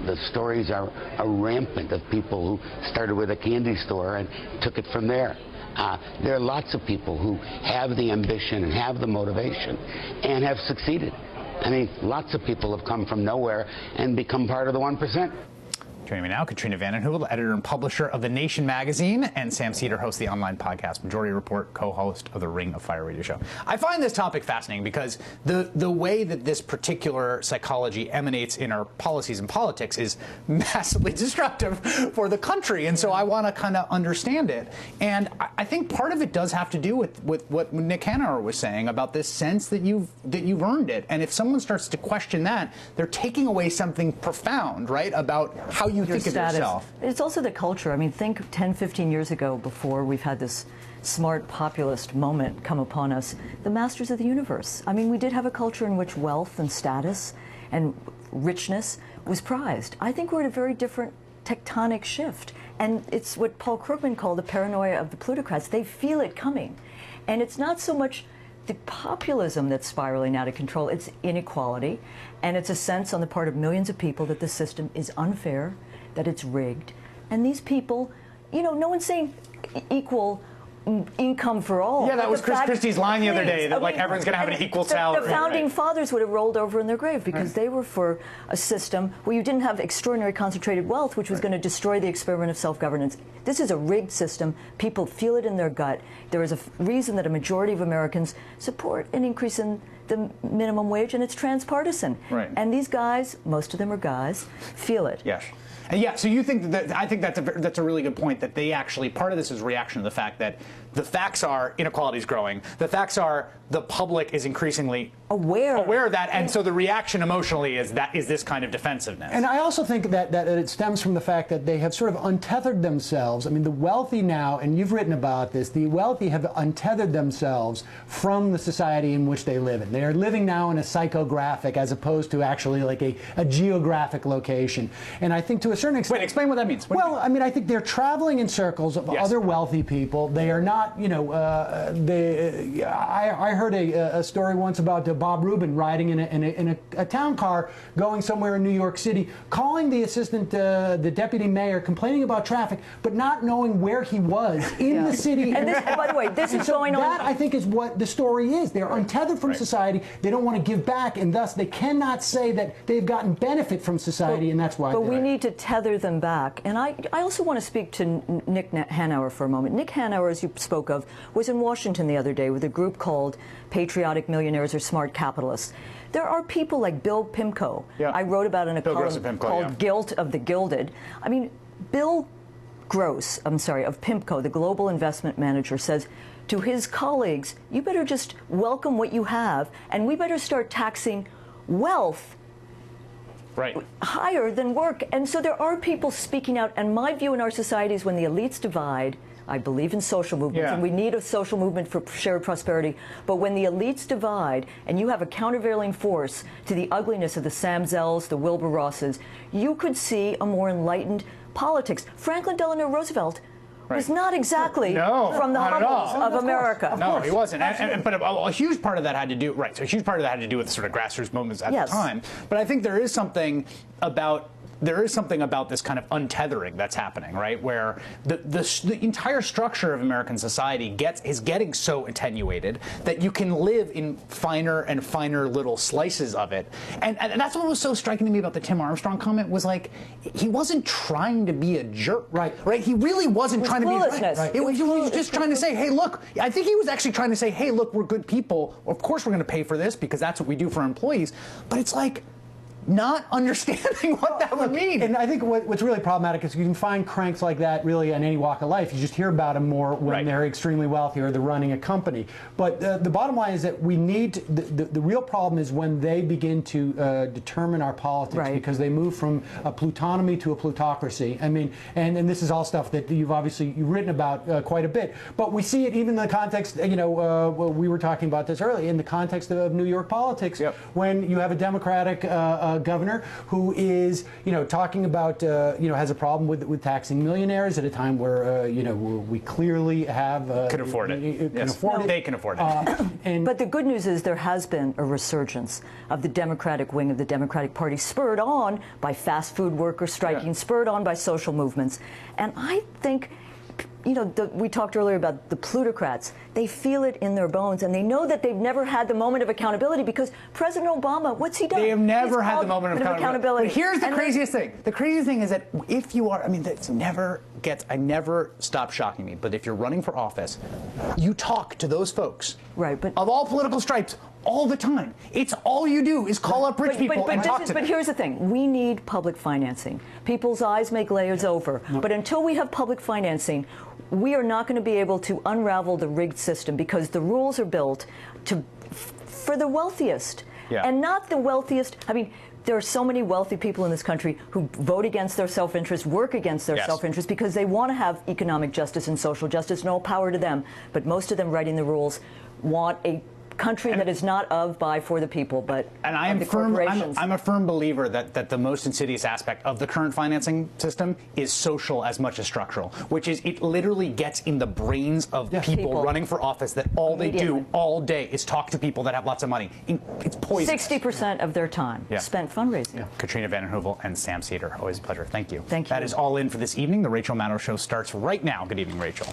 The stories are rampant of people who started with a candy store and took it from there. There are lots of people who have the ambition and have the motivation and have succeeded. I mean, lots of people have come from nowhere and become part of the 1%. Joining me now, Katrina vanden Heuvel, editor and publisher of The Nation magazine, and Sam Seder, host of the online podcast Majority Report, co-host of the Ring of Fire radio show. I find this topic fascinating because the way that this particular psychology emanates in our policies and politics is massively destructive for the country, and so I want to kind of understand it. And I think part of it does have to do with what Nick Hanauer was saying about this sense that you've earned it. And if someone starts to question that, they're taking away something profound, right, about how you think of yourself. It's also the culture. I mean, think 10, 15 years ago, before we've had this smart populist moment come upon us, the masters of the universe. I mean, we did have a culture in which wealth and status and richness was prized. I think we're at a very different tectonic shift. And it's what Paul Krugman called the paranoia of the plutocrats. They feel it coming. And it's not so much the populism that's spiraling out of control, it's inequality, and it's a sense on the part of millions of people that the system is unfair, that it's rigged. And these people, you know, no one's saying equal income for all. Yeah, that was Chris Christie's line the other day, that like everyone's going to have an equal salary. The founding fathers would have rolled over in their grave because they were for a system where you didn't have extraordinary concentrated wealth, which was going to destroy the experiment of self-governance. This is a rigged system. People feel it in their gut. There is a reason that a majority of Americans support an increase in the minimum wage, and it's transpartisan. Right. And these guys, most of them are guys, feel it. Yes. And yeah, so you think that, I think that's a really good point, that they actually, part of this is reaction to the fact that the facts are inequality is growing. The facts are the public is increasingly aware of that, and so the reaction emotionally is this kind of defensiveness. And I also think that it stems from the fact that they have sort of untethered themselves. I mean, the wealthy now, and you've written about this, the wealthy have untethered themselves from the society in which they live in. They are living now in a psychographic as opposed to actually like a geographic location. And I think to a certain extent... Wait, explain what that means. Well, I mean, I think they're traveling in circles of other wealthy people. They are not, you know, I heard a story once about Bob Rubin riding in a town car going somewhere in New York City, calling the assistant, the deputy mayor, complaining about traffic, but not knowing where he was in the city. And this, by the way, this is going on. That, I think, is what the story is. They're untethered from society. They don't want to give back, and thus they cannot say that they've gotten benefit from society, and that's why. But we need to tether them back. And I also want to speak to Nick Hanauer for a moment. Nick Hanauer, as you spoke of, was in Washington the other day with a group called Patriotic Millionaires or Smart Capitalists. There are people like Bill Pimco. Yeah. I wrote about in a column called Guilt of the Gilded. I mean, Bill Gross, of Pimco, the global investment manager, says to his colleagues, you better just welcome what you have, and we better start taxing wealth higher than work. And so there are people speaking out, and my view in our society is when the elites divide, I believe in social movements, and we need a social movement for shared prosperity, but when the elites divide and you have a countervailing force to the ugliness of the Sam Zells, the Wilbur Rosses, you could see a more enlightened politics. Franklin Delano Roosevelt was not exactly from the hovels of America. No, he wasn't. But a huge part of that had to do, so a huge part of that had to do with sort of grassroots movements at the time. But I think there is something about this kind of untethering that's happening, right? Where the entire structure of American society is getting so attenuated that you can live in finer and finer little slices of it. And that's what was so striking to me about the Tim Armstrong comment, was like, he wasn't trying to be a jerk. Right. He really wasn't trying to be a jerk. He was just trying to say, hey, look, I think he was actually trying to say, hey, look, we're good people. Of course we're going to pay for this because that's what we do for our employees. But it's like, not understanding what that would mean. And I think what's really problematic is you can find cranks like that really in any walk of life. You just hear about them more when they're extremely wealthy or they're running a company. But the bottom line is that we need the real problem is when they begin to determine our politics, because they move from a plutonomy to a plutocracy. I mean, and this is all stuff that you've written about quite a bit. But we see it even in the context, you know, we were talking about this earlier, in the context of New York politics, when you have a Democratic governor who is, talking about, has a problem with taxing millionaires at a time where, we clearly have can afford it. They can afford it. But the good news is there has been a resurgence of the Democratic wing of the Democratic Party, spurred on by fast food workers striking, spurred on by social movements. And I think, we talked earlier about the plutocrats. They feel it in their bones, and they know that they've never had the moment of accountability because President Obama, what's he done? They have never had the moment of accountability. But here's the craziest thing. The craziest thing is that if you are, I never stop shocking me, but if you're running for office, you talk to those folks of all political stripes all the time. It's all you do is call up rich people and talk to them. But here's the thing. We need public financing. People's eyes may glaze over. But until we have public financing, we are not going to be able to unravel the rigged system because the rules are built for the wealthiest. And not the wealthiest. I mean, there are so many wealthy people in this country who vote against their self-interest, work against their self-interest because they want to have economic justice and social justice, and all power to them. But most of them writing the rules want a country that is not of, by, for the people, but of the corporations. I'm a firm believer that the most insidious aspect of the current financing system is social as much as structural, which is it literally gets in the brains of people running for office that all they do all day is talk to people that have lots of money. It's poison. 60% of their time spent fundraising. Katrina vanden Heuvel and Sam Seder, always a pleasure. Thank you. Thank you. That is all in for this evening. The Rachel Maddow Show starts right now. Good evening, Rachel.